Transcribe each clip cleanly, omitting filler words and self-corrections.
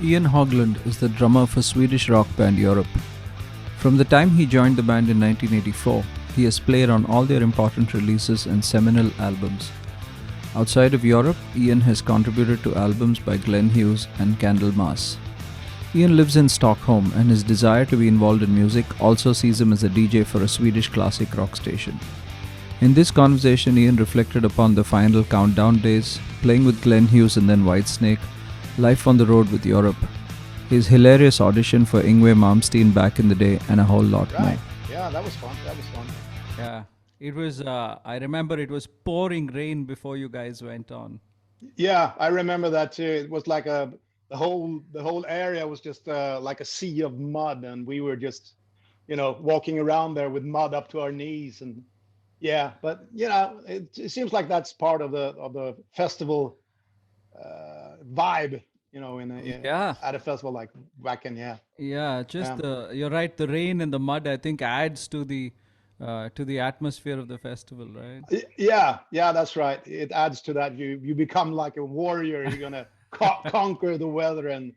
Ian Haugland is the drummer for Swedish rock band Europe. From the time he joined the band in 1984, he has played on all their important releases and seminal albums. Outside of Europe, Ian has contributed to albums by Glenn Hughes and Candlemass. Ian lives in Stockholm, and his desire to be involved in music also sees him as a DJ for a Swedish classic rock station. In this conversation, Ian reflected upon the final countdown days, playing with Glenn Hughes and then Whitesnake, life on the road with Europe, his hilarious audition for YNGWIE MALMSTEEN back in the day, and a whole lot more. Yeah, that was fun. Yeah, it was, I remember it was pouring rain before you guys went on. Yeah, I remember that too. It was like the whole area was just like a sea of mud, and we were just, walking around there with mud up to our knees. And yeah, but it seems like that's part of the festival vibe, at a festival like Wacken. You're right, the rain and the mud I think adds to the atmosphere of the festival, right? Yeah, that's right. It adds to that. You become like a warrior. You're gonna conquer the weather and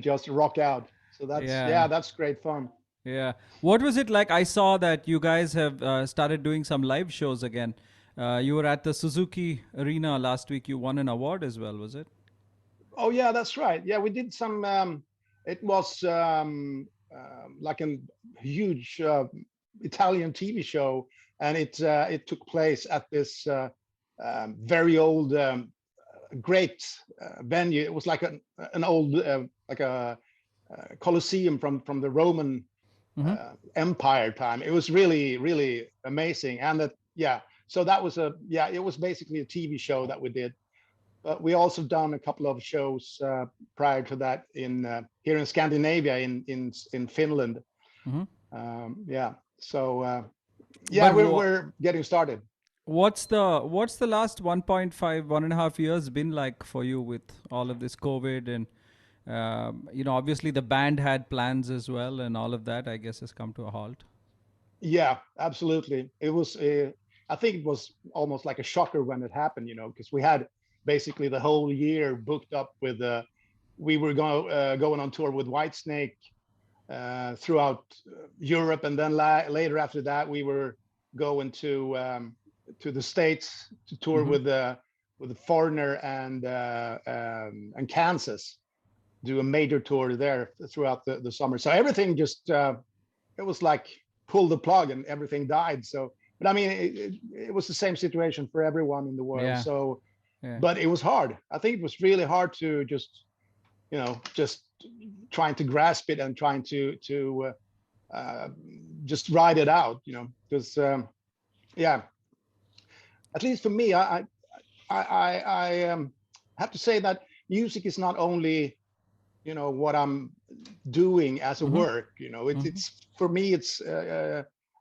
just rock out. So that's great fun. Yeah. What was it like? I saw that you guys have started doing some live shows again. You were at the Suzuki Arena last week. You won an award as well, was it? Oh yeah, that's right. Yeah, we did some. It was like a huge Italian TV show, and it took place at this very old, great venue. It was like an old like a Colosseum from the Roman Empire time. It was really, really amazing, and so that was it was basically a TV show that we did. But we also done a couple of shows prior to that here in Scandinavia, in Finland. We're getting started. What's the last 1.5 years been like for you with all of this COVID and obviously the band had plans as well, and all of that I guess has come to a halt. Yeah, absolutely. It was I think it was almost like a shocker when it happened, because we had basically the whole year booked up with we were going on tour with Whitesnake throughout Europe, and then later after that we were going to the States to tour with the Foreigner and Kansas, do a major tour there throughout the summer. So everything just it was like pull the plug and everything died. So, but I mean, it was the same situation for everyone in the world. Yeah. So, but it was hard. I think it was really hard to just trying to grasp it and trying to just ride it out, because at least for me, I have to say that music is not only what I'm doing as a work. It's for me,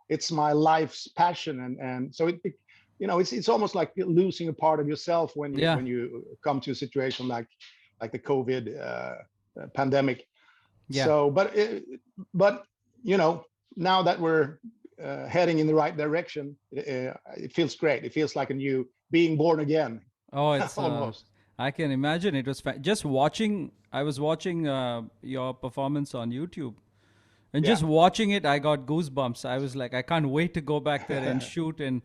it's my life's passion, and so it's almost like losing a part of yourself when you come to a situation like the COVID pandemic. So, but now that we're heading in the right direction, it feels great. It feels like being born again. Oh, it's almost. I can imagine it was just watching. I was watching your performance on YouTube, and just watching it, I got goosebumps. I was like, I can't wait to go back there and shoot and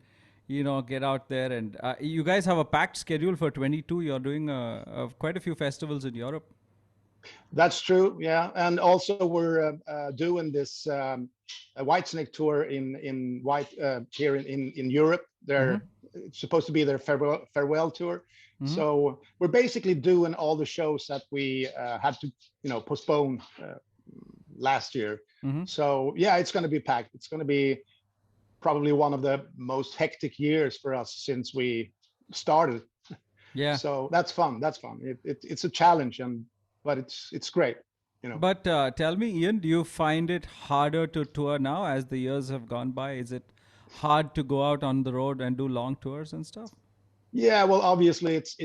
get out there. And you guys have a packed schedule for 22. You're doing quite a few festivals in Europe. That's true, yeah. And also we're doing this Whitesnake tour here in Europe. They're it's supposed to be their farewell tour. So we're basically doing all the shows that we had to postpone last year. So yeah, it's going to be packed. It's going to be probably one of the most hectic years for us since we started. Yeah. So that's fun. It's a challenge, but it's great. But tell me, Ian, do you find it harder to tour now as the years have gone by? Is it hard to go out on the road and do long tours and stuff? Yeah, well, obviously it's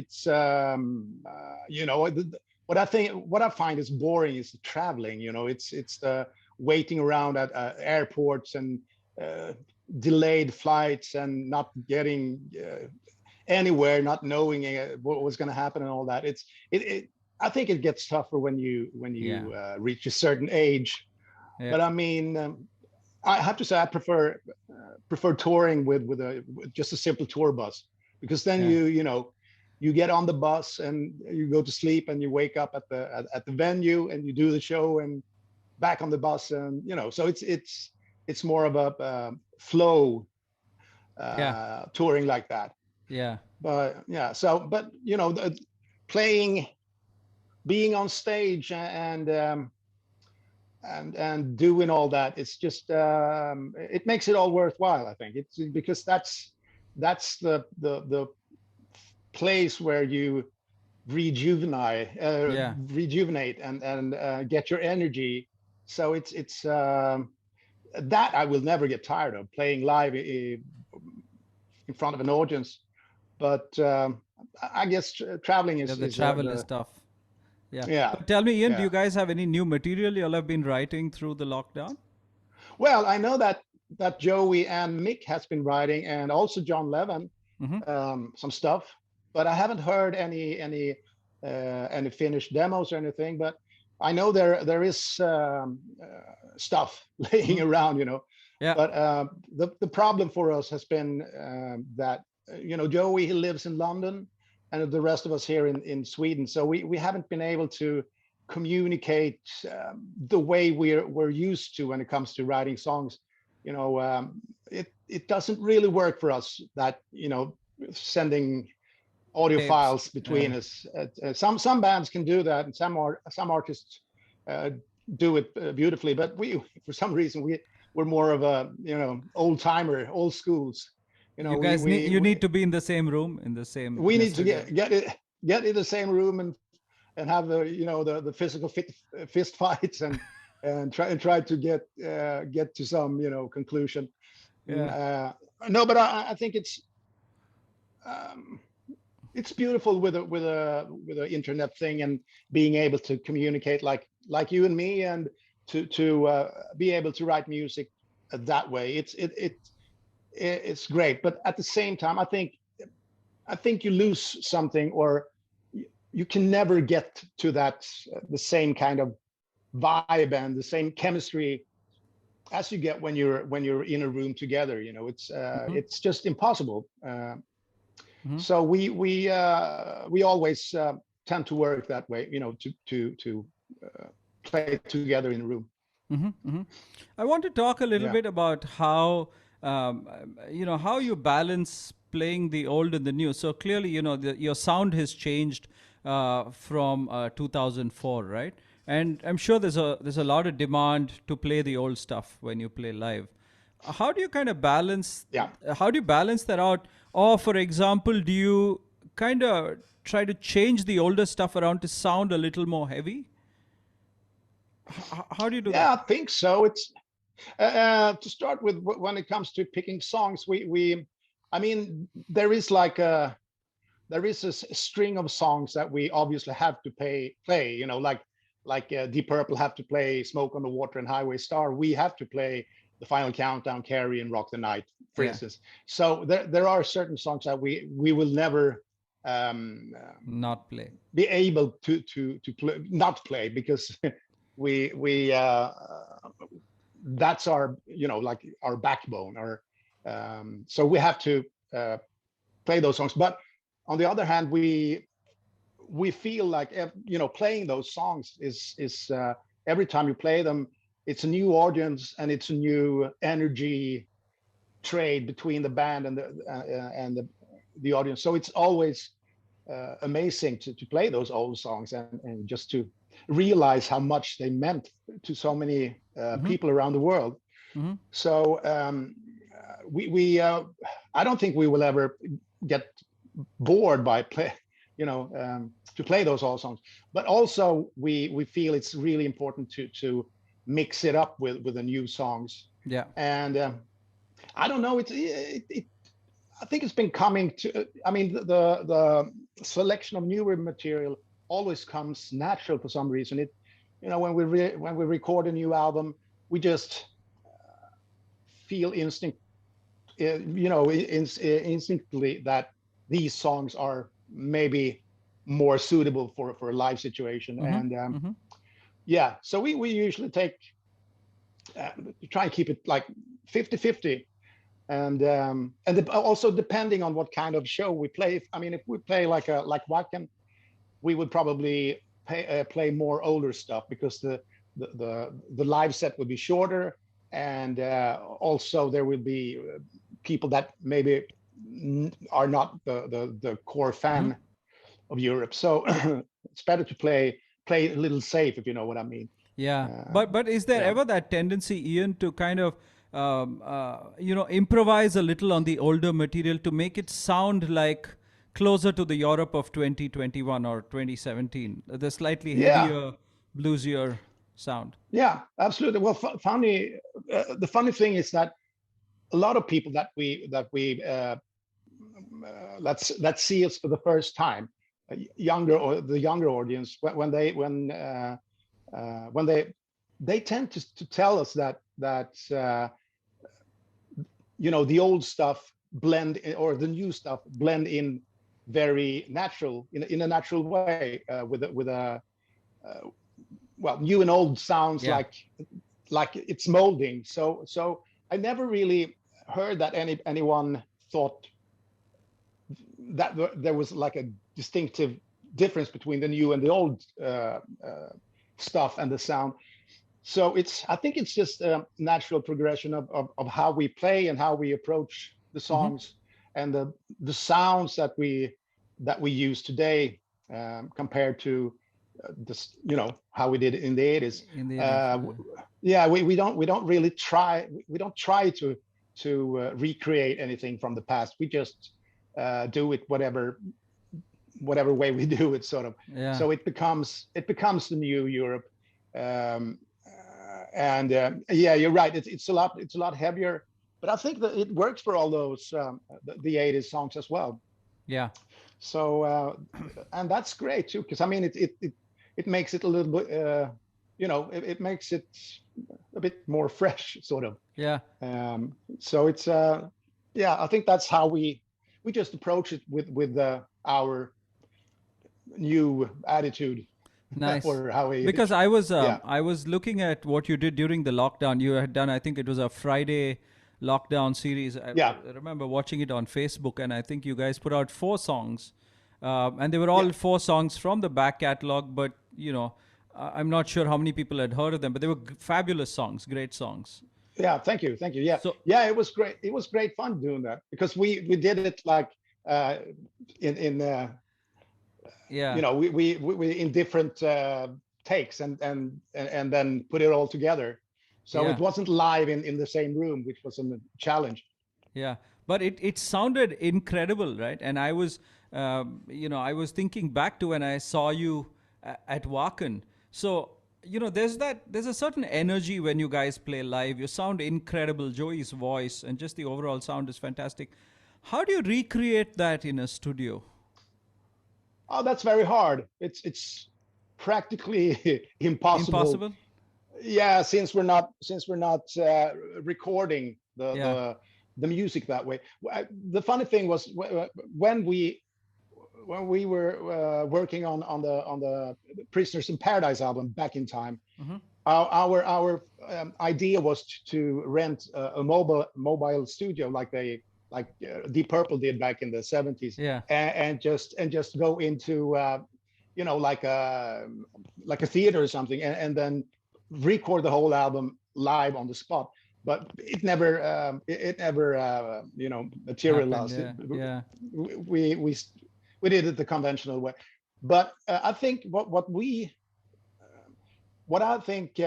what I find is boring is the traveling. It's the waiting around at airports and delayed flights and not getting anywhere, not knowing what was going to happen and all that. I think it gets tougher when you Yeah. reach a certain age. Yeah. But I mean, I have to say I prefer touring with just a simple tour bus, because then Yeah. you get on the bus and you go to sleep and you wake up at the venue and you do the show and back on the bus, and so it's more of a flow Yeah. touring like that. Yeah. But yeah, so but playing, being on stage and doing all that, it's just it makes it all worthwhile. I think it's because that's the place where you rejuvenate Yeah. rejuvenate and get your energy. So it's that I will never get tired of playing live in front of an audience. But I guess traveling Yeah. is The is travel is the tough. Yeah. yeah, But tell me, Ian, do yeah. you guys have any new material you'll have been writing through the lockdown? Well, I know that Joey and Mick has been writing, and also John Levin, Mm-hmm. some stuff, but I haven't heard any finished demos or anything. But I know there is stuff Mm-hmm. laying around, Yeah. But the problem for us has been that Joey, he lives in London, and the rest of us here in Sweden. So we haven't been able to communicate the way we're used to when it comes to writing songs. It doesn't really work for us, that sending audio Tapes. files between Yeah. us. Some bands can do that, and some artists uh, do it beautifully. But we, for some reason, we're more of a old timer, old schools. You We guys need we you we need to be in the same room, in the same we in a need to studio. get in the same room and have the physical fist fights and try to get to some conclusion. Mm, Yeah. no, but I think um, it's beautiful with a internet thing, and being able to communicate like you and me, and to be able to write music that way. It's great, but at the same time, I think you lose something, or you can never get to that the same kind of vibe and the same chemistry as you get when you're in a room together. Mm-hmm. It's just impossible. Mm-hmm. So we always tend to work that way, to play together in a room. Mm-hmm. Mm-hmm. I want to talk a little Yeah. bit about how how you balance playing the old and the new. So clearly, your sound has changed from 2004, right? And I'm sure there's a lot of demand to play the old stuff when you play live. How do you kind of balance? Yeah. How do you balance that out? Or, for example, do you kind of try to change the older stuff around to sound a little more heavy? How do you do Yeah, that? I think so. It's to start with, when it comes to picking songs, we I mean, there is a string of songs that we obviously have to play, like Deep Purple have to play Smoke on the Water and Highway Star. We have to play The Final Countdown, Carrie, and Rock the Night, for Yeah. instance. So there are certain songs that we will never Not play. be able to play, not play, because we that's our like our backbone. So we have to play those songs. But on the other hand, we feel like playing those songs is every time you play them, it's a new audience, and it's a new energy trade between the band and the audience. So it's always amazing to play those old songs, and just to realize how much they meant to so many Mm-hmm. people around the world. Mm-hmm. So we I don't think we will ever get bored by to play those old songs. But also we feel it's really important to mix it up with the new songs. Yeah. And I don't know, I think it's been coming to. I mean, the selection of newer material always comes natural for some reason. When we record a new album, we just feel instinctively that these songs are maybe more suitable for a live situation. And yeah, so we usually take try and keep it like 50-50. And also depending on what kind of show we play. I mean, if we play like Wacken, we would probably play more older stuff, because the live set would be shorter, and also there will be people that maybe are not the core fan of Europe. So it's better to play a little safe, if you know what I mean. Yeah, but is there ever that tendency, Ian, to kind of improvise a little on the older material to make it sound like closer to the Europe of 2021 or 2017, the slightly heavier, bluesier sound? Yeah, absolutely. Well, the funny thing is that a lot of people that see us for the first time, the younger audience, when they tend to tell us that the old stuff blend or the new stuff blend in very natural, in a natural way, with a well, new and old sounds like it's molding. So I never really heard that anyone thought that there was like a distinctive difference between the new and the old stuff and the sound. So I think it's just a natural progression of how we play and how we approach the songs, and the sounds that we use today, compared to how we did it in the 80s. We don't really try. We don't try to recreate anything from the past. We just do it whatever way we do it, sort of. So it becomes the new Europe. And you're right. It's a lot heavier, but I think that it works for all those the 80s songs as well. Yeah. So and that's great too, because I mean it makes it a little bit it makes it a bit more fresh, sort of. Yeah. So it's I think that's how we just approach it with our new attitude. Nice. Or how because I was looking at what you did during the lockdown. You had done, I think it was a Friday lockdown series. I remember watching it on Facebook, and I think you guys put out 4 songs, and they were all 4 songs from the back catalog. But I'm not sure how many people had heard of them, but they were fabulous songs, great songs. Yeah, thank you. Yeah, so, it was great. It was great fun doing that, because we did it like in we in different takes and then put it all together. So it wasn't live in the same room, which was a challenge. Yeah, but it sounded incredible, right? And I was I was thinking back to when I saw you at Wacken. So there's a certain energy when you guys play live. You sound incredible. Joey's voice and just the overall sound is fantastic. How do you recreate that in a studio? Oh, that's very hard. It's practically impossible. Impossible? Yeah, since we're not recording the music that way. The funny thing was when we were working on the Prisoners in Paradise album back in time. Our idea was to rent a mobile studio like Deep Purple did back in the 70s, and just go into like a theater or something, and then record the whole album live on the spot. But it never materialized. We did it the conventional way. But I think what I think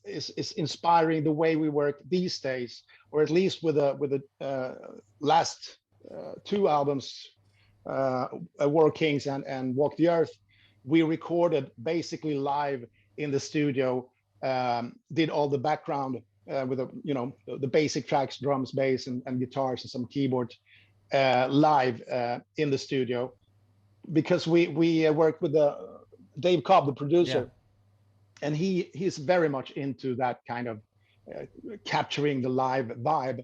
is inspiring the way we work these days, or at least with the last 2 albums, War Kings and Walk the Earth, we recorded basically live in the studio, did all the background with the basic tracks, drums, bass, and guitars and some keyboards live in the studio, because we worked with Dave Cobb, the producer. And he's very much into that kind of capturing the live vibe.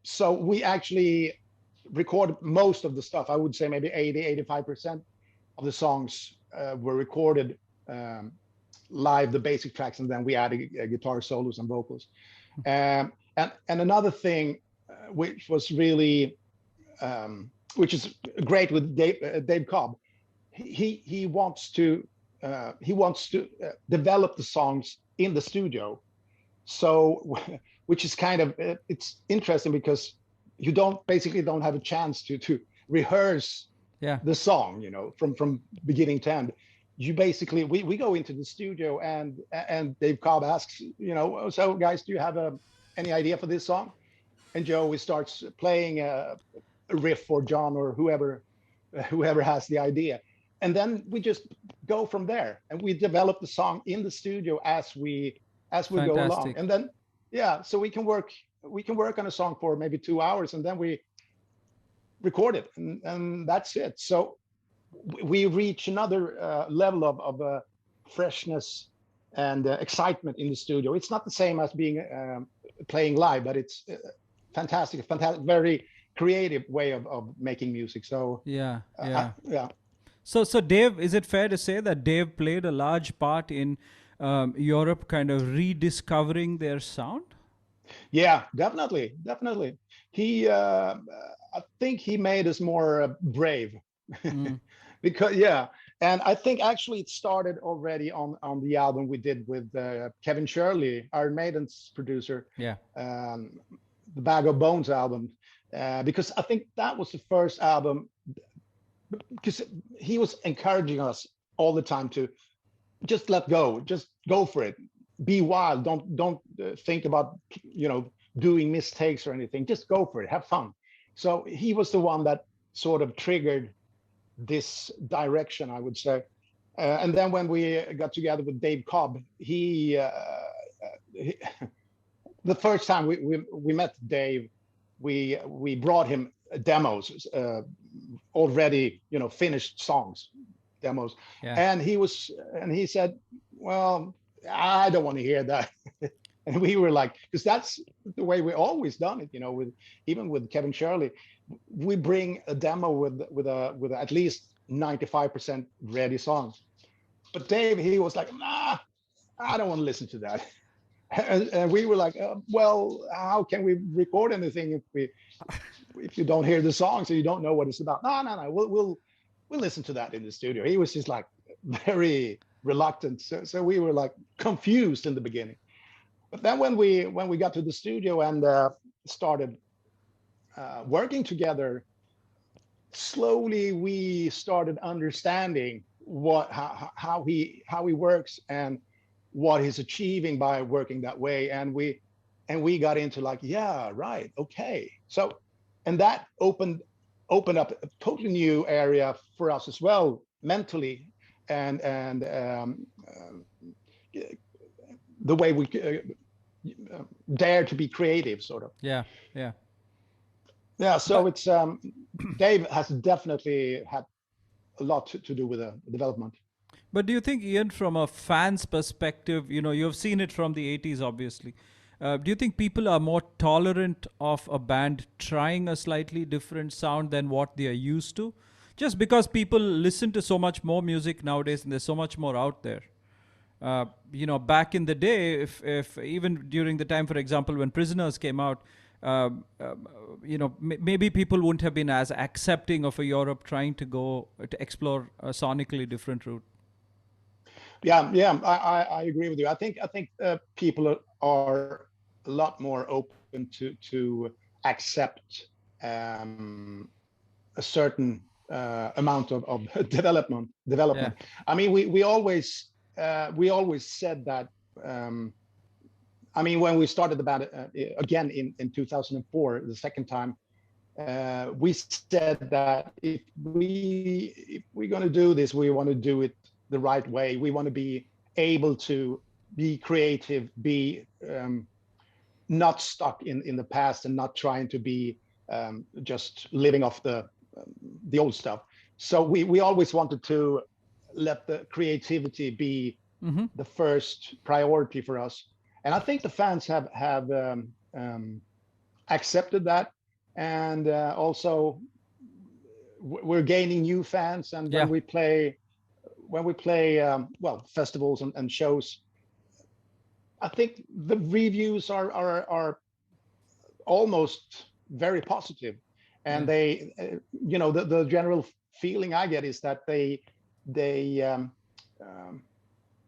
So we actually recorded most of the stuff. I would say maybe 85%. the songs were recorded live, the basic tracks, and then we added guitar solos and vocals. And another thing which was really which is great with Dave Cobb, he wants to develop the songs in the studio. So which is kind of it's interesting because you basically don't have a chance to rehearse the song, you know, from beginning to end. You basically we go into the studio and Dave Cobb asks, you know, so guys, do you have any idea for this song? And Joey starts playing a riff for John or whoever has the idea, and then we just go from there, and we develop the song in the studio as we go along. And then so we can work on a song for maybe 2 hours, and then we record it, and that's it. So we reach another level of freshness and excitement in the studio. It's not the same as being playing live, but it's fantastic, very creative way of making music. So yeah. So Dave, is it fair to say that Dave played a large part in Europe kind of rediscovering their sound? Yeah, definitely. He I think he made us more brave. Because and I think actually it started already on the album we did with Kevin Shirley, Iron Maiden's producer. The Bag of Bones album, because I think that was the first album, because he was encouraging us all the time to just let go, just go for it, be wild, don't think about, you know, doing mistakes or anything, just go for it, have fun. So he was the one that sort of triggered this direction, I would say. And then when we got together with Dave Cobb, he the first time we met Dave, we brought him demos, already, you know, finished songs, demos. And he said, well, I don't want to hear that. And we were like, because that's the way we always done it, you know, even with Kevin Shirley, we bring a demo with at least 95% ready songs. But Dave, he was like, nah, I don't want to listen to that. And we were like, well, how can we record anything if you don't hear the song, so you don't know what it's about? No, we'll listen to that in the studio. He was just like very reluctant. So we were like confused in the beginning. But then when we got to the studio and started working together, slowly we started understanding how he works and what he's achieving by working that way. And we got into like, yeah, right, okay. So, and that opened up a totally new area for us as well, mentally, and the way we dare to be creative, sort of. Yeah. So it's Dave has definitely had a lot to do with the development. But do you think, Ian, from a fan's perspective, you know, you've seen it from the 80s, obviously. Do you think people are more tolerant of a band trying a slightly different sound than what they are used to? Just because people listen to so much more music nowadays and there's so much more out there. You know, back in the day, if even during the time, for example, when Prisoners came out, you know, maybe people wouldn't have been as accepting of a Europe trying to explore a sonically different route. Yeah, I agree with you. I think people are a lot more open to accept a certain amount of development. Yeah. I mean, we always said that. I mean, when we started the band again in 2004, the second time, we said that if we're going to do this, we want to do it the right way. We want to be able to be creative, be not stuck in the past, and not trying to be just living off the old stuff. So we always wanted to let the creativity be the first priority for us. And I think the fans have accepted that, and also we're gaining new fans, and when we play well, festivals and shows, I think the reviews are almost very positive, and they the general feeling I get is that they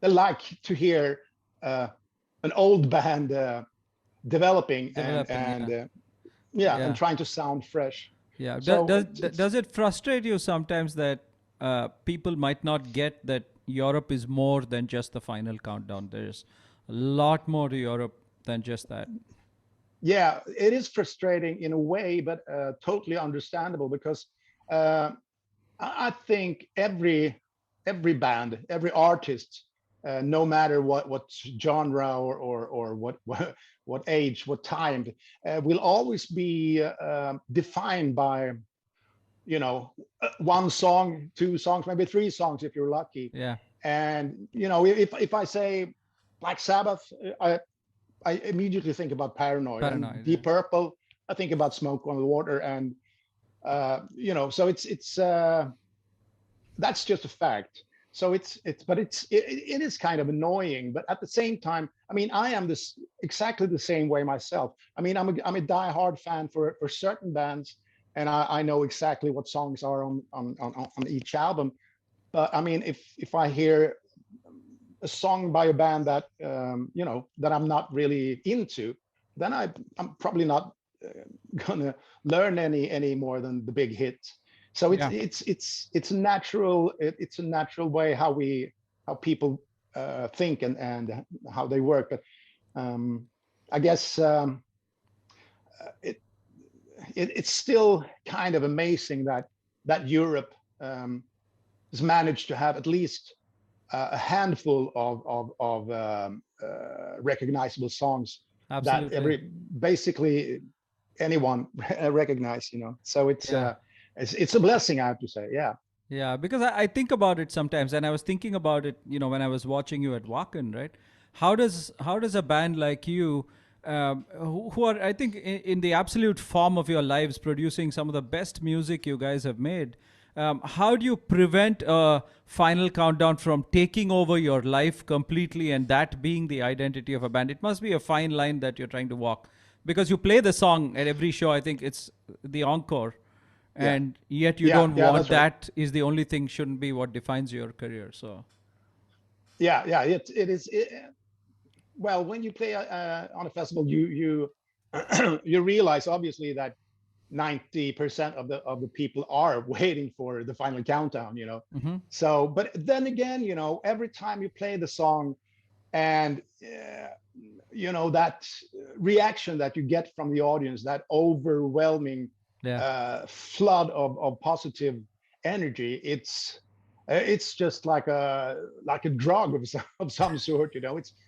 like to hear an old band developing and and trying to sound fresh. Yeah. So Does it frustrate you sometimes that people might not get that Europe is more than just the final countdown? There's a lot more to Europe than just that. Yeah, it is frustrating in a way, but totally understandable, because I think every band, every artist, no matter what genre or what age, what time, will always be defined by one song, two songs, maybe three songs if you're lucky. Yeah. And if I say Black Sabbath, I immediately think about Paranoid. And Deep Purple, I think about Smoke on the Water, and so it's that's just a fact. So it is kind of annoying, but at the same time, I mean, I am exactly the same way myself. I mean, I'm a diehard fan for certain bands, and I know exactly what songs are on each album. But I mean, if I hear a song by a band that that I'm not really into, then I'm probably not gonna learn any more than the big hits. So it's natural. It's a natural way how people think and how they work. But I guess it's still kind of amazing that Europe has managed to have at least a handful of recognizable songs. Absolutely. That basically anyone recognize. So it's a blessing, I have to say. Yeah, because I think about it sometimes, and I was thinking about it, when I was watching you at Wacken, right? How does a band like you, who are, I think, in the absolute form of your lives, producing some of the best music you guys have made, how do you prevent a final countdown from taking over your life completely and that being the identity of a band? It must be a fine line that you're trying to walk, because you play the song at every show. I think it's the encore. And yet you don't want that is the only thing, shouldn't be what defines your career. So it is. Well, when you play on a festival, you you realize obviously that 90% of the people are waiting for the final countdown. Mm-hmm. So, but then again, every time you play the song, and that reaction that you get from the audience, that overwhelming flood of positive energy, it's just like a drug of some sort.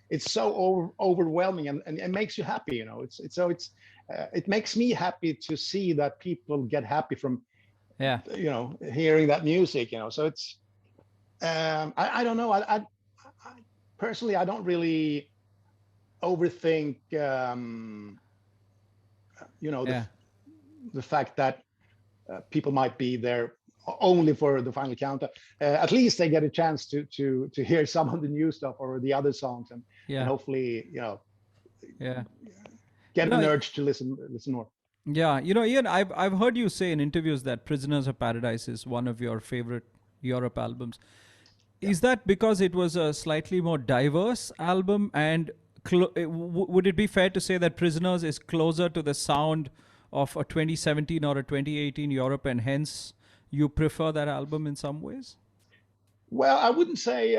It's so overwhelming, and it makes you happy. It makes me happy to see that people get happy from hearing that music. So it's I don't know. I personally, I don't really overthink the fact that people might be there only for the final countdown. At least they get a chance to hear some of the new stuff or the other songs, and hopefully get an urge to listen more. Yeah, Ian, I've heard you say in interviews that Prisoners of Paradise is one of your favorite Europe albums. Is that because it was a slightly more diverse album, and would it be fair to say that Prisoners is closer to the sound of a 2017 or a 2018 Europe, and hence you prefer that album in some ways? Well, I wouldn't say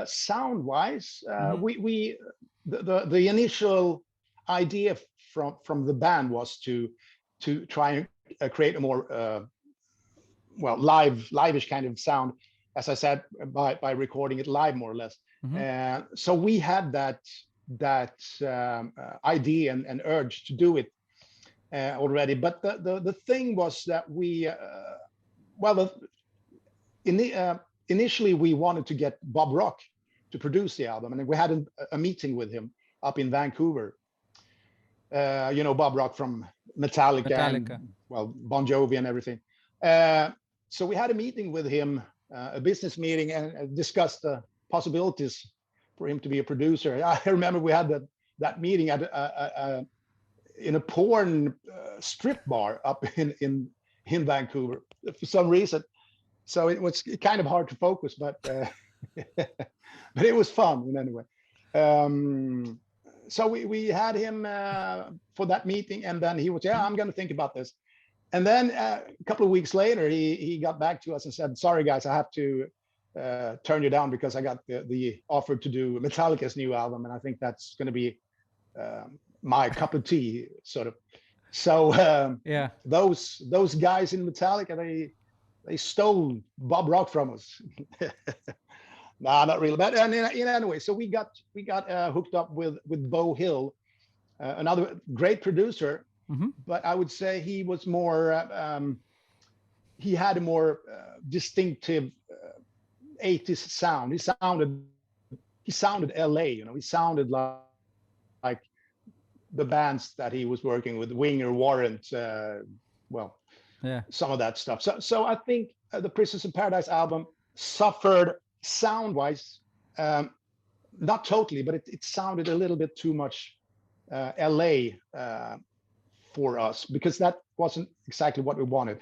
sound-wise. We the initial idea from the band was to try and create a more live-ish kind of sound, as I said, by recording it live, more or less. So we had that idea and urge to do it already. But the thing was that we initially we wanted to get Bob Rock to produce the album, and we had a meeting with him up in Vancouver. Bob Rock from Metallica. And, Bon Jovi and everything. So we had a meeting with him, a business meeting, and discussed the possibilities for him to be a producer. I remember we had that meeting at in a porn strip bar up in Vancouver for some reason. So it was kind of hard to focus, but but it was fun in any way. So we had him for that meeting, and then he was, yeah, I'm going to think about this. And then a couple of weeks later, he got back to us and said, sorry guys, I have to turn you down because I got the offer to do Metallica's new album, and I think that's going to be my cup of tea, sort of. So yeah, those guys in Metallica, they stole Bob Rock from us. Nah, not really. But anyway, so we got hooked up with Bo Hill, another great producer. mm-hmm. But I would say he was more. He had a more distinctive 80s sound. He sounded LA. You know, he sounded like the bands that he was working with, Winger, Warrant. Well, yeah, some of that stuff. So I think the Prisoners of Paradise album suffered sound-wise, not totally, but it sounded a little bit too much LA for us, because that wasn't exactly what we wanted.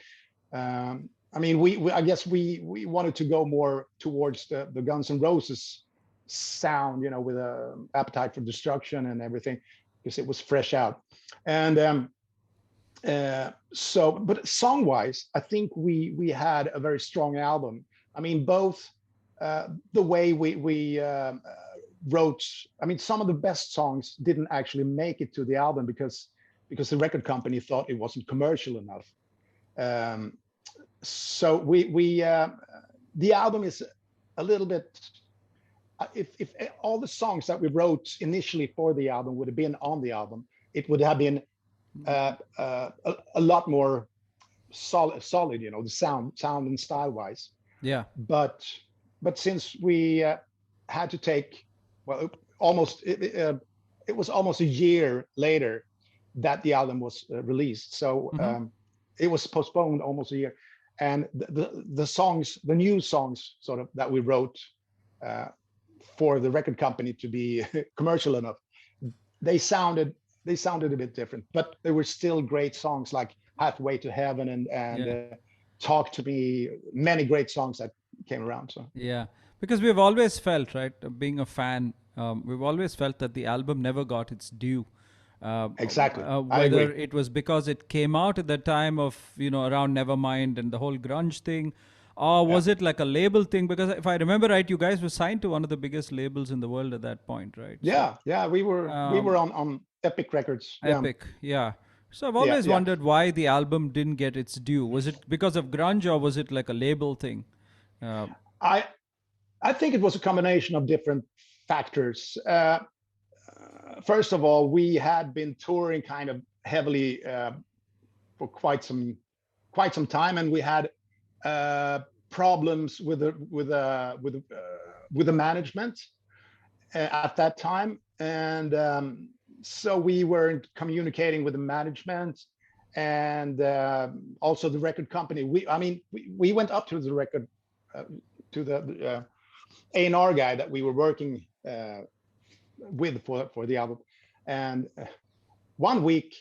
I mean, I guess we wanted to go more towards the Guns N' Roses sound, you know, with a Appetite for Destruction and everything, because it was fresh out. And so, but song-wise, I think we had a very strong album. I mean, both the way we wrote. I mean, some of the best songs didn't actually make it to the album because the record company thought it wasn't commercial enough. So the album is a little bit. If all the songs that we wrote initially for the album would have been on the album, it would have been a lot more solid, you know, the sound and style wise. yeah. But since we had to take, well, almost it was almost a year later that the album was released, so it was postponed almost a year, and the songs, the new songs, sort of, that we wrote for the record company to be commercial enough, they sounded a bit different, but they were still great songs, like Halfway to Heaven and Talk to Me, many great songs that came around. So yeah, because we've always felt, right, being a fan, we've always felt that the album never got its due. Exactly. I Whether agree. it was because it came out at the time of, you know, around Nevermind and the whole grunge thing, or was it like a label thing? Because if I remember right, you guys were signed to one of the biggest labels in the world at that point, right? Yeah, we were on Epic Records. Epic, yeah. So I've Yeah, always wondered why the album didn't get its due. Was it because of grunge, or was it like a label thing? I think it was a combination of different factors. First of all, we had been touring kind of heavily for quite some time, and we had problems with the management at that time, and so we weren't communicating with the management, and also the record company. We went up to the record to the A&R guy that we were working with for the album, and one week,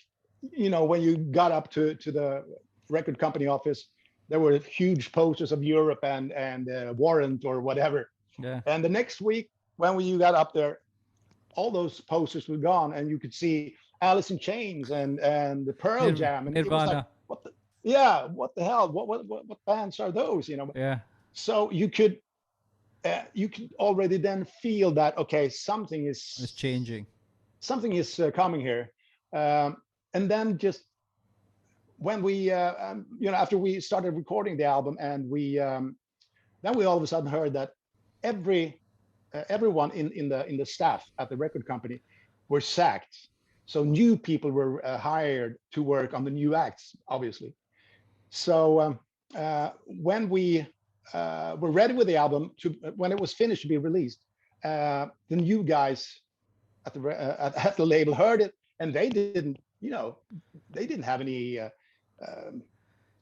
you know, when you got up to the record company office, there were huge posters of Europe and Warrant or whatever. Yeah. And the next week, when you got up there, all those posters were gone, and you could see Alice in Chains and the Pearl Jam, and Nirvana. It was like, what the hell? What bands are those? You know. Yeah. So you could already then feel that, okay, something is changing. Something is coming here, and then just when we, you know, after we started recording the album, and then we all of a sudden heard that everyone in the staff at the record company were sacked. So new people were hired to work on the new acts, obviously. So when we were ready with the album, when it was finished to be released, the new guys at the label heard it, and they didn't have any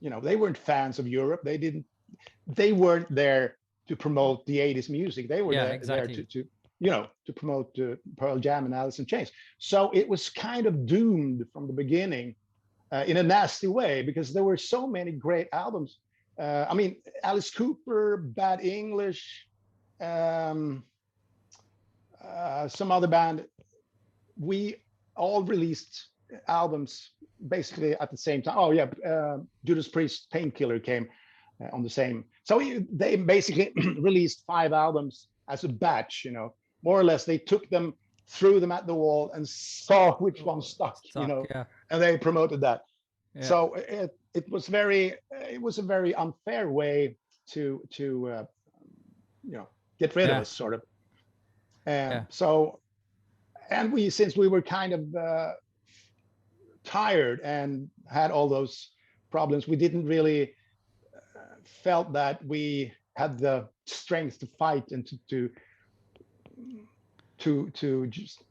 they weren't fans of Europe. They weren't there to promote the 80s music. They were Yeah, there, exactly. to promote Pearl Jam and Alice in Chains. So it was kind of doomed from the beginning, in a nasty way, because there were so many great albums. I mean, Alice Cooper, Bad English, some other band. We all released albums basically at the same time. Oh yeah, Judas Priest, Painkiller came on the same. So they basically released 5 albums as a batch, more or less. They took them, threw them at the wall, and saw which one stuck, Yeah. and they promoted that. Yeah. So it was a very unfair way to get rid of us, sort of. So, and since we were kind of tired and had all those problems, we didn't really felt that we had the strength to fight and to just,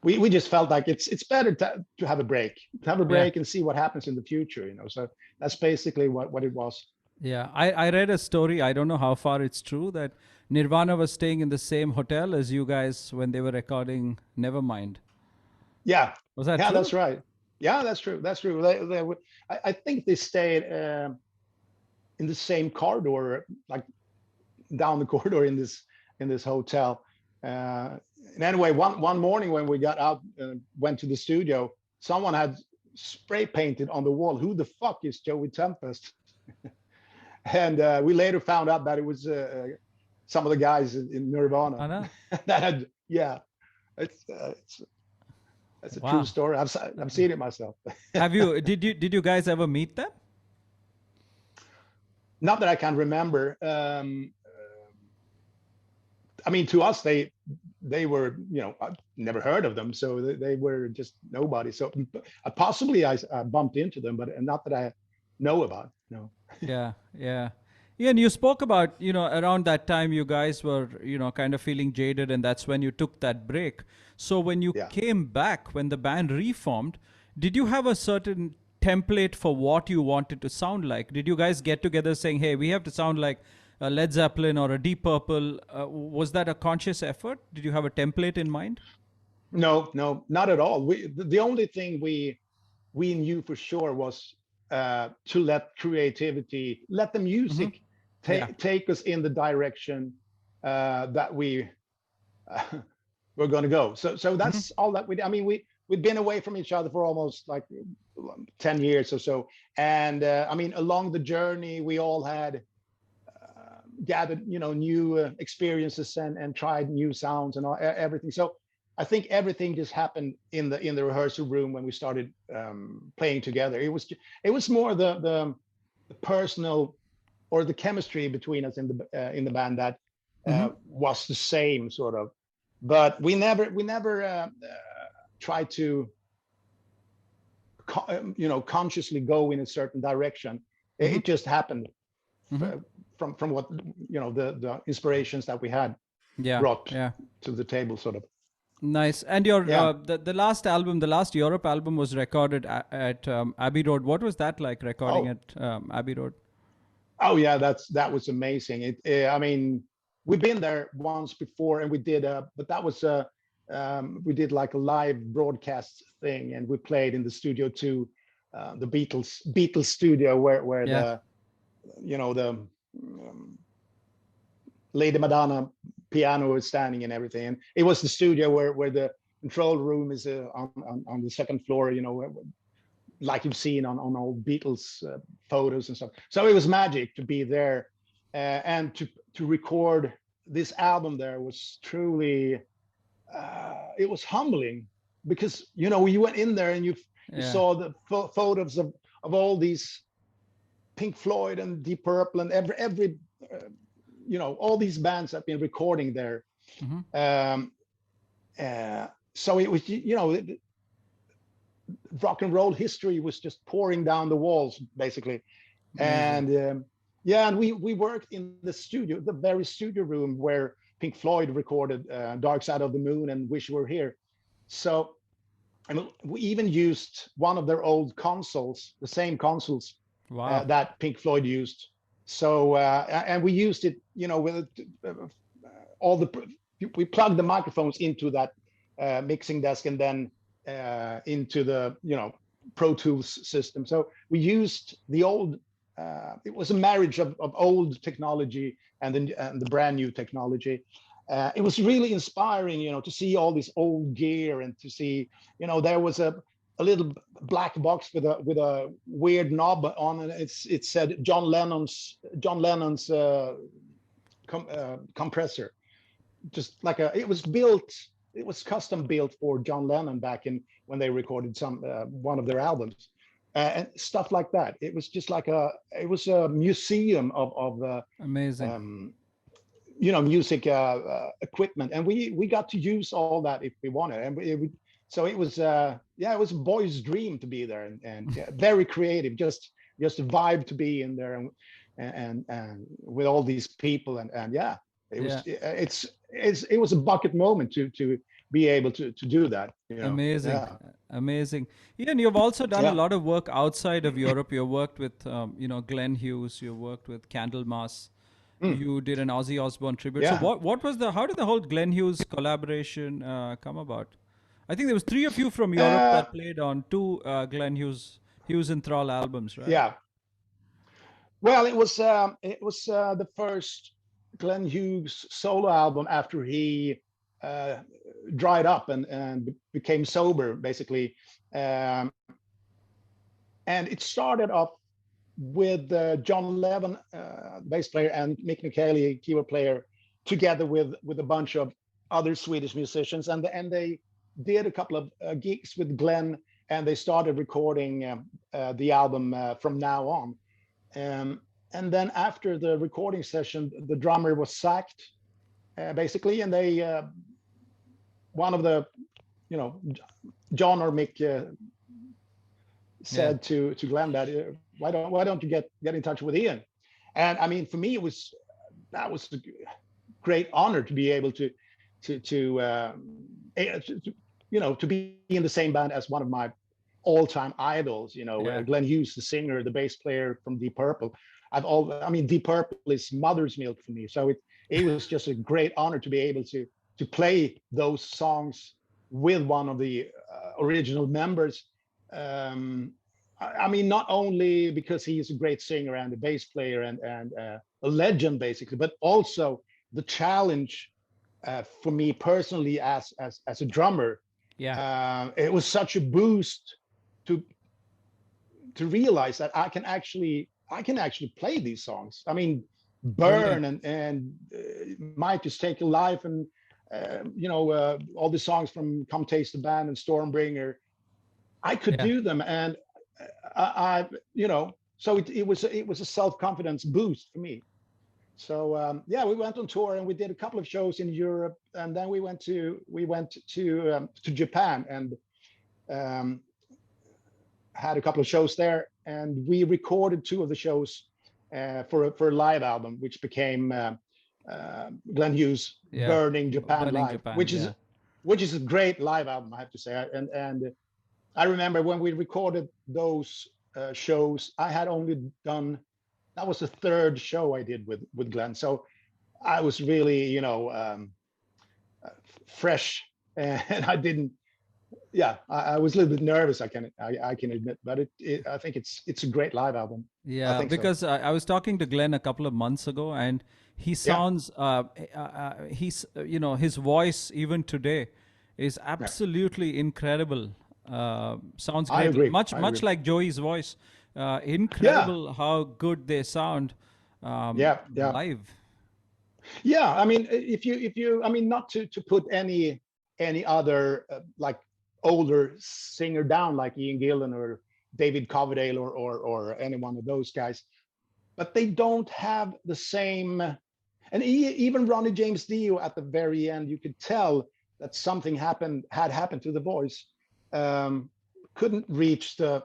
we just felt like it's better to have a break, and see what happens in the future, so that's basically what it was. Yeah, I read a story, I don't know how far it's true, that Nirvana was staying in the same hotel as you guys when they were recording Nevermind. Yeah. Was that true? Yeah, that's right. Yeah, that's true. I think they stayed in the same corridor, like down the corridor in this hotel. And anyway, one morning when we got out, went to the studio, someone had spray painted on the wall, "Who the fuck is Joey Tempest?" And we later found out that it was some of the guys in Nirvana. That had, it's a true story. I've seen it myself. Did you guys ever meet them? Not that I can remember. I mean, to us, they were, I've never heard of them, so they were just nobody. So possibly I bumped into them, but not that I know about. No. Yeah. Ian, you spoke about, around that time you guys were, kind of feeling jaded, and that's when you took that break. So when you came back, when the band reformed, did you have a certain template for what you wanted to sound like? Did you guys get together saying, hey, we have to sound like a Led Zeppelin or a Deep Purple? Was that a conscious effort? Did you have a template in mind? No, not at all. The only thing we knew for sure was to let the music take us in the direction that we were going to go. So that's all that we did. I mean, we'd been away from each other for almost like 10 years or so. And I mean, along the journey, we all had gathered, new experiences and tried new sounds and everything. So I think everything just happened in the rehearsal room when we started playing together. It was more the personal, or the chemistry between us in the band that was the same, sort of. But we never tried to consciously go in a certain direction. It just happened from what the inspirations that we had brought to the table, sort of. Nice. And your the last album, the last Europe album, was recorded at Abbey Road. What was that like, recording at Abbey Road? Oh yeah, that was amazing. I mean, we've been there once before, and we did but that was we did like a live broadcast thing, and we played in the Studio 2, the Beatles studio, where the Lady Madonna piano is standing and everything. And it was the studio where the control room is on the second floor, like you've seen on old Beatles photos and stuff. So it was magic to be there, and to record this album there was truly, it was humbling, because you went in there and you saw the photos of all these Pink Floyd and Deep Purple and every all these bands have been recording there. So it was, rock and roll history was just pouring down the walls, basically. Amazing. And and we worked in the studio, the very studio room where Pink Floyd recorded Dark Side of the Moon and Wish You Were Here. So And we even used one of their old consoles, the same consoles Wow. that Pink Floyd used. So and we used it, with all the we plugged the microphones into that mixing desk, and then into the Pro Tools system. So we used the old. It was a marriage of old technology and the brand new technology. It was really inspiring, to see all this old gear, and to see, there was a little black box with a weird knob on it. It said John Lennon's compressor, just like it was custom built for John Lennon back in when they recorded one of their albums, and stuff like that. It was just like it was a museum of Amazing. music equipment, and we got to use all that if we wanted, and so it was it was a boy's dream to be there, and yeah, very creative, just a vibe to be in there, and with all these people, and yeah, Yeah. it was a bucket moment to be able to do that, Amazing. yeah, Amazing. Ian, you've also done a yeah, lot of work outside of Europe. You worked with, Glenn Hughes. You worked with Candlemass. mm, You did an Ozzy Osbourne tribute. So yeah, what was how did the whole Glenn Hughes collaboration come about? I think there was three of you from Europe uh, that played on two Glenn Hughes and Thrall albums, right? yeah. Well, it was the first Glenn Hughes solo album after he uh, dried up and became sober, basically. Um, and it started off with John Levin, bass player, and Mick McKaylee, keyboard player, together with a bunch of other Swedish musicians, and they did a couple of gigs with Glenn, and they started recording the album from now on. Um, and then after the recording session, the drummer was sacked, basically, and they one of the, you know, John or Mick Yeah. said to Glenn that why don't you get in touch with Ian? And I mean, for me, that was a great honor to be able to be in the same band as one of my all-time idols. Yeah. Glenn Hughes, the singer, the bass player from Deep Purple. I mean, Deep Purple is mother's milk for me. So it was just a great honor to be able to play those songs with one of the original members. I mean, not only because he is a great singer and a bass player and a legend, basically, but also the challenge for me personally as a drummer. Yeah. It was such a boost to realize that I can actually play these songs. I mean, Brilliant. Burn and Might Just Take a Life, and all the songs from Come Taste the Band and Stormbringer. I could Yeah. do them, and so it was a self-confidence boost for me. So yeah, we went on tour and we did a couple of shows in Europe, and then we went to Japan and um, had a couple of shows there, and we recorded two of the shows for a live album, which became Glenn Hughes Yeah. Burning Japan Burning Live, Japan. which is Yeah. a great live album, I have to say. And I remember when we recorded those shows, I had only done that was the third show I did with Glenn, so I was really fresh, and I didn't. Yeah, I was a little bit nervous. I can admit, but I think it's a great live album. I Yeah, think so. because I was talking to Glenn a couple of months ago, and he Yeah, sounds, his voice even today is yeah, absolutely incredible. Sounds I great, agree. much I much agree. like Joey's voice. Yeah, Incredible how good they sound yeah, yeah, live. yeah. I mean, I mean, not to put any other like older singer down, like Ian Gillan or David Coverdale or any one of those guys, but they don't have the same. And even Ronnie James Dio at the very end, you could tell that something had happened to the voice. Um, couldn't reach the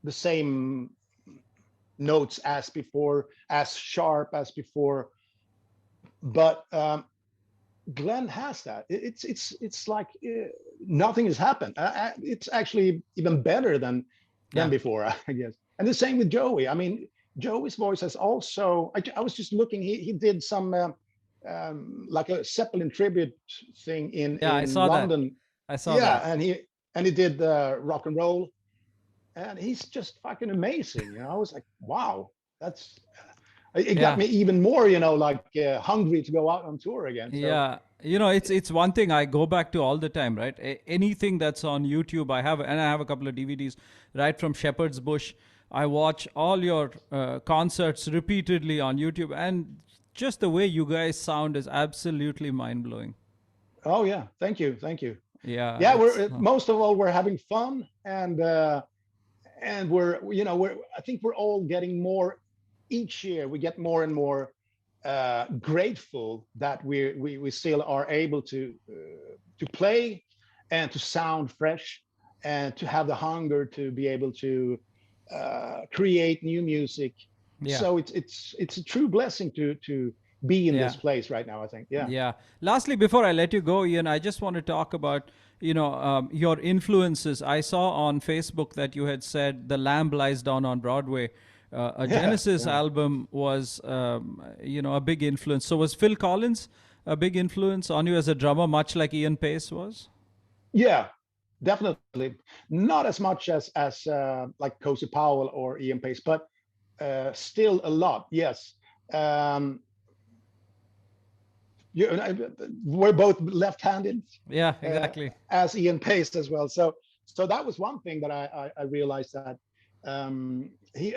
same notes as before, as sharp as before. But Glenn has that. It's like nothing has happened. It's actually even better than Yeah. before, I guess. And the same with Joey. I mean, Joey's voice has also. I was just looking. He did some like a Zeppelin tribute thing Yeah, I in saw that. London. I saw Yeah, that. and he did rock and roll, and he's just fucking amazing. You know, I was like, wow, that's. It got Yeah. me even more, like hungry to go out on tour again. So Yeah, it's one thing I go back to all the time, right? Anything that's on YouTube, I have a couple of DVDs, right from Shepherd's Bush. I watch all your concerts repeatedly on YouTube, and just the way you guys sound is absolutely mind blowing. oh yeah, thank you. Yeah, Yeah, it's we're most of all we're having fun, and we're I think we're all getting more each year. We get more and more grateful that we still are able to play and to sound fresh and to have the hunger to be able to create new music. yeah, So it's a true blessing to be in this yeah. place right now, I think. Yeah. Yeah. Lastly, before I let you go, Ian, I just want to talk about your influences. I saw on Facebook that you had said "The Lamb Lies Down" on Broadway. A Yeah. Genesis Yeah. album was a big influence. So was Phil Collins a big influence on you as a drummer, much like Ian Pace was? Yeah, definitely. Not as much as like Cozy Powell or Ian Pace, but still a lot. Yes. Um, we're both left-handed, Yeah, exactly. as Ian Pace as well. So that was one thing that I realized that he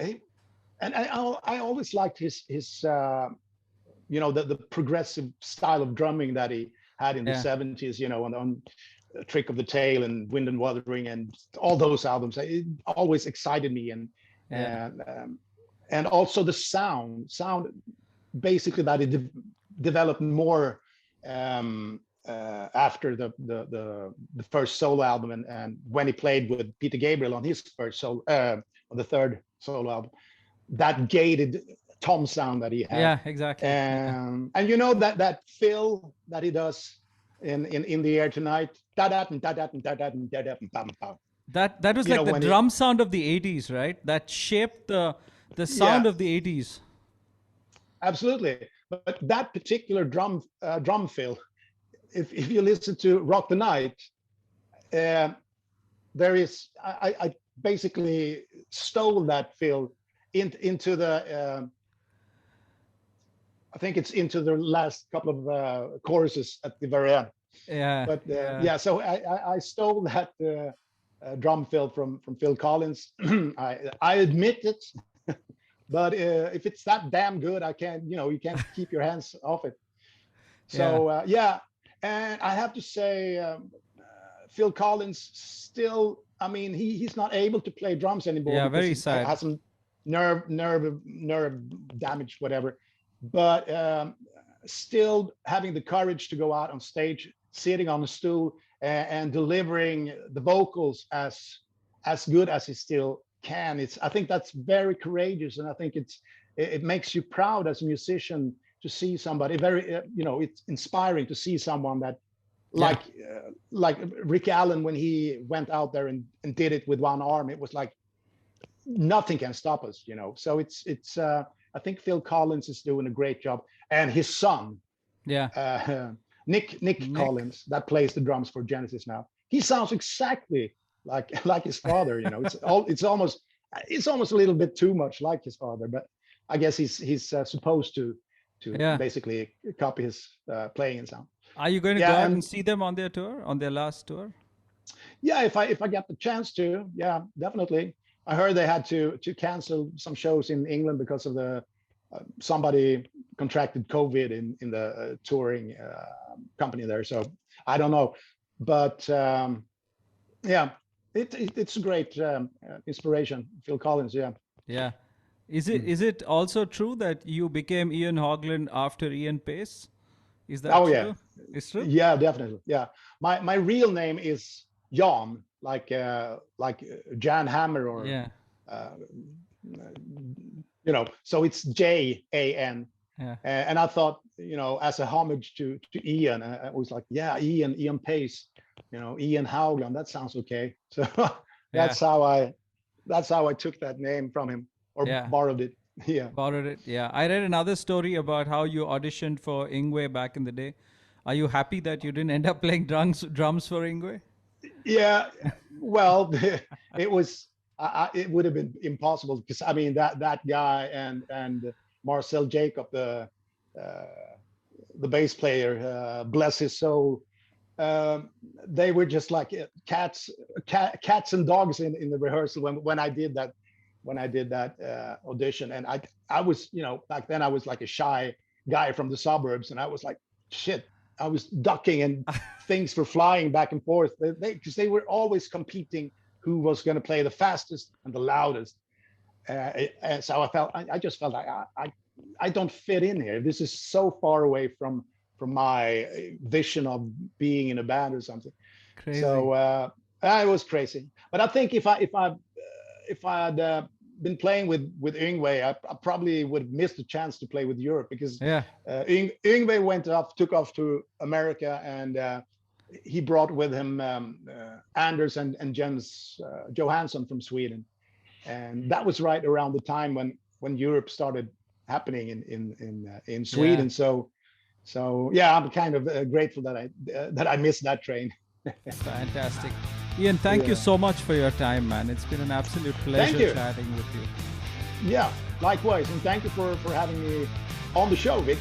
and I always liked his the progressive style of drumming that he had in the Yeah, 70s, on Trick of the Tail and Wind and Wuthering and all those albums. It always excited me, yeah, and also the sound basically that it developed more after the first solo album, and when he played with Peter Gabriel on his first solo on the third solo album, that gated tom sound that he had, yeah, exactly. Yeah. and that fill that he does in the air tonight, That was like the when he drum sound of the 80s, right? That shaped the sound yeah, of the 80s. absolutely. But that particular drum fill, if you listen to Rock the Night, uh, there is I basically stole that fill into the I think it's into the last couple of choruses at the very end. Yeah, But yeah. yeah, so I stole that drum fill from Phil Collins. I admit it, but if it's that damn good, I can't, you can't keep your hands off it. Yeah. So yeah, and I have to say, Phil Collins still. I mean, he's not able to play drums anymore Yeah, because very he sad. has some nerve damage, whatever. But still having the courage to go out on stage, sitting on a stool, and delivering the vocals as good as he still can. I think that's very courageous, and I think it makes you proud as a musician to see somebody very it's inspiring to see someone that Yeah. like Rick Allen, when he went out there and did it with one arm. It was like nothing can stop us, so it's I think Phil Collins is doing a great job, and his son Yeah. uh, Nick Nick. Collins, that plays the drums for Genesis now. He sounds exactly like his father. It's almost a little bit too much like his father, but I guess he's supposed to Yeah. basically copy his playing and sound. Are you going to go Yeah, out and and see them on their tour, on their last tour? yeah, if I get the chance to, yeah, definitely. I heard they had to cancel some shows in England because of the somebody contracted COVID in the touring company there. So I don't know, but yeah, it's a great inspiration. Phil Collins, yeah. Yeah. Is it Mm. is it also true that you became Ian Haugland after Ian Pace? Is that Oh yeah, true? It's true? yeah, definitely, yeah. My real name is Jan, like Jan Hammer, or Yeah. uh, so it's Jan. Yeah. And I thought, you know, as a homage to Ian, I was like, yeah, Ian Pace, you know, Ian Haugland, that sounds okay. So Yeah. that's how I took that name from him, or Yeah. borrowed it. Yeah. Borrowed it. Yeah. I read another story about how you auditioned for Yngwie back in the day. Are you happy that you didn't end up playing drums for Yngwie? Yeah. Well, it was it would have been impossible, because I mean that guy and Marcel Jacob, the bass player, bless his soul, they were just like cats and dogs in the rehearsal when I did that audition. And I was, you know, back then I was like a shy guy from the suburbs, and I was like, shit, I was ducking and things were flying back and forth, because they were always competing who was going to play the fastest and the loudest. And so I just felt like I don't fit in here. This is so far away from my vision of being in a band or something. Crazy. So it was crazy. But I think if I had been playing with Yngwie, I probably would have missed the chance to play with Europe, because Yngwie took off to America, and he brought with him Anders and Jens Johansson from Sweden, and that was right around the time when Europe started happening in Sweden. So yeah, I'm kind of grateful that I missed that train. Fantastic. Ian, thank you so much for your time, man. It's been an absolute pleasure chatting with you. Yeah, likewise. And thank you for having me on the show, Vic.